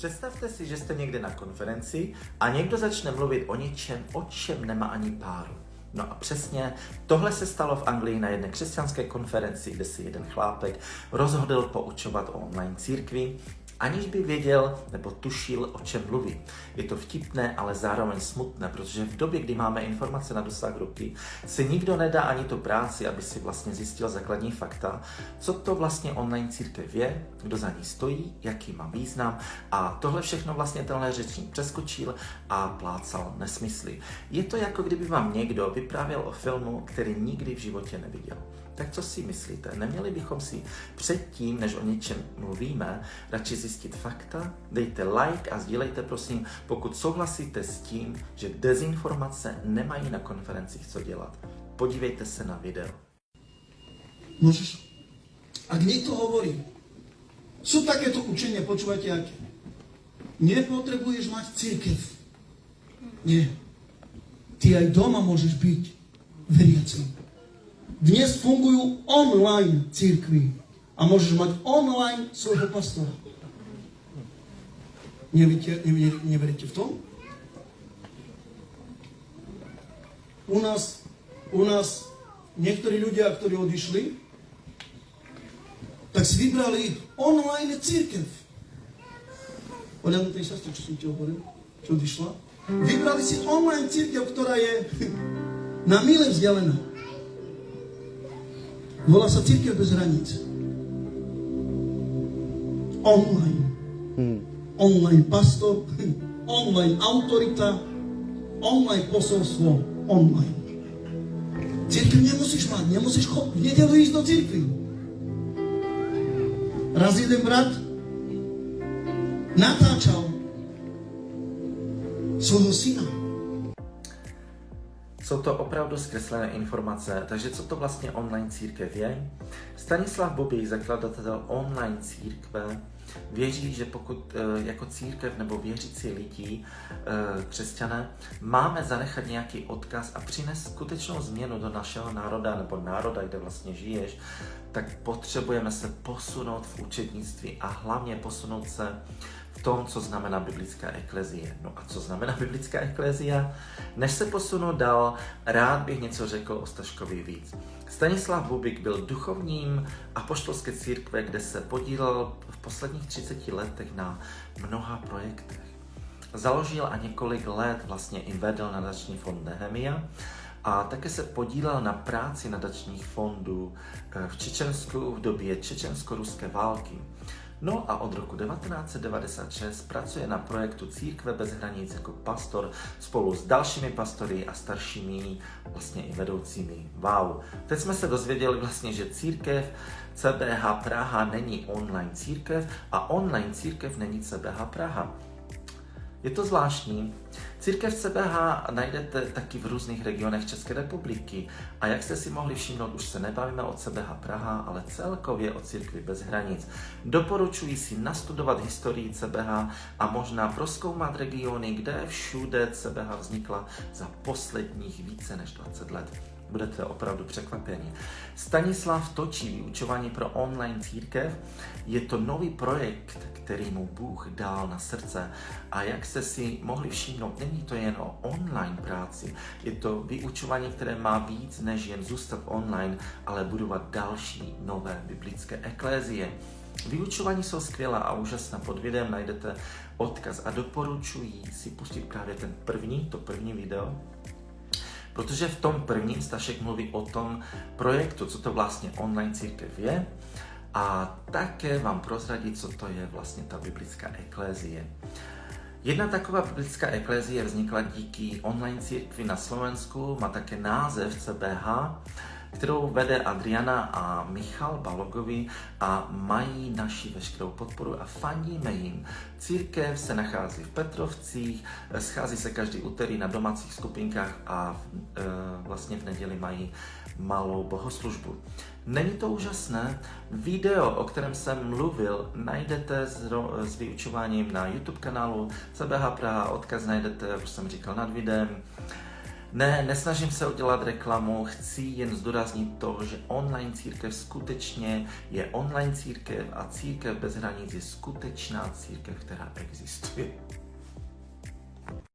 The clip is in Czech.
Představte si, že jste někde na konferenci a někdo začne mluvit o něčem, o čem nemá ani páru. No a přesně tohle se stalo v Anglii na jedné křesťanské konferenci, kde si jeden chlápek rozhodl poučovat o online církvi, aniž by věděl nebo tušil, o čem mluví. Je to vtipné, ale zároveň smutné, protože v době, kdy máme informace na dosah ruky, si nikdo nedá ani tu práci, aby si vlastně zjistil základní fakta, co to vlastně online církev je, kdo za ní stojí, jaký má význam, a tohle všechno vlastně tenhle řečník přeskočil a plácal nesmysly. Je to jako kdyby vám někdo vyprávěl o filmu, který nikdy v životě neviděl. Tak co si myslíte? Neměli bychom si předtím, než o něčem mluvíme, radši zjistit fakta? Dejte like a sdílejte prosím, pokud souhlasíte s tím, že dezinformace nemají na konferencích co dělat. Podívejte se na video. Môžeš? Ak niekto hovorí, sú takéto učenie, počúvajte aké. Nepotrebuješ mať církev. Nie. Ty aj doma môžeš byť veriacim. Dnes fungujú online církvy a môžeš mať online svojho pastora. Neveríte v tom? U nás niektorí ľudia, ktorí odišli, tak si vybrali online církev. Odľadnutej sestry, čo som ti hovoril, čo odišla. Vybrali si online církev, ktorá je na mile vzdialená. Volá sa Církev bez hraníc. Online. Online pastor, online autorita, online posolstvo, online. Církev nemusíš mať, nemusíš v nedeľu ísť do církvy. Raz jeden brat natáčal svojho syna. Jsou to opravdu zkreslené informace, takže co to vlastně online církev je? Stanislav Bubík, zakladatel online církve, věří, že pokud jako církev nebo věřící lidi, křesťané, máme zanechat nějaký odkaz a přinést skutečnou změnu do našeho národa nebo národa, kde vlastně žiješ, tak potřebujeme se posunout v učednictví a hlavně posunout se v tom, co znamená biblická eklezie. No a co znamená biblická eklezia? Než se posunu dál, rád bych něco řekl o Staškovi víc. Stanislav Bubík byl duchovním apoštolské církve, kde se podílel v posledních 30 letech na mnoha projektech. Založil a několik let vlastně i vedl nadační fond Nehemia a také se podílel na práci nadačních fondů v Čečensku v době čečensko-ruské války. No a od roku 1996 pracuje na projektu Církve bez hranic jako pastor spolu s dalšími pastory a staršími vlastně i vedoucími. Wow. Teď jsme se dozvěděli vlastně, že církev CBH Praha není online církev a online církev není CBH Praha. Je to zvláštní. Církev CBH najdete taky v různých regionech České republiky a jak jste si mohli všimnout, už se nebavíme o CBH Praha, ale celkově o církvi bez hranic. Doporučuji si nastudovat historii CBH a možná prozkoumat regiony, kde všude CBH vznikla za posledních více než 20 let. Budete opravdu překvapeni. Stanislav točí vyučování pro online církev. Je to nový projekt, který mu Bůh dal na srdce. A jak jste si mohli všimnout, není to jen o online práci. Je to vyučování, které má víc než jen zůstat online, ale budovat další nové biblické eklézie. Vyučování jsou skvělá a úžasná. Pod videem najdete odkaz a doporučuji si pustit právě to první video, protože v tom prvním Stašek mluví o tom projektu, co to vlastně online církev je a také vám prozradí, co to je vlastně ta biblická eklézie. Jedna taková biblická eklézie vznikla díky online církvi na Slovensku, má také název CBH, kterou vede Adriana a Michal Balogovi a mají naši veškerou podporu a fandíme jim. Církev se nachází v Petrovcích, schází se každý úterý na domácích skupinkách a vlastně v neděli mají malou bohoslužbu. Není to úžasné? Video, o kterém jsem mluvil, najdete s vyučováním na YouTube kanálu CBH Praha, odkaz najdete, jak už jsem říkal, nad videem. Ne, nesnažím se udělat reklamu, chci jen zdůraznit to, že online církev skutečně je online církev a církev bez hranic je skutečná církev, která existuje.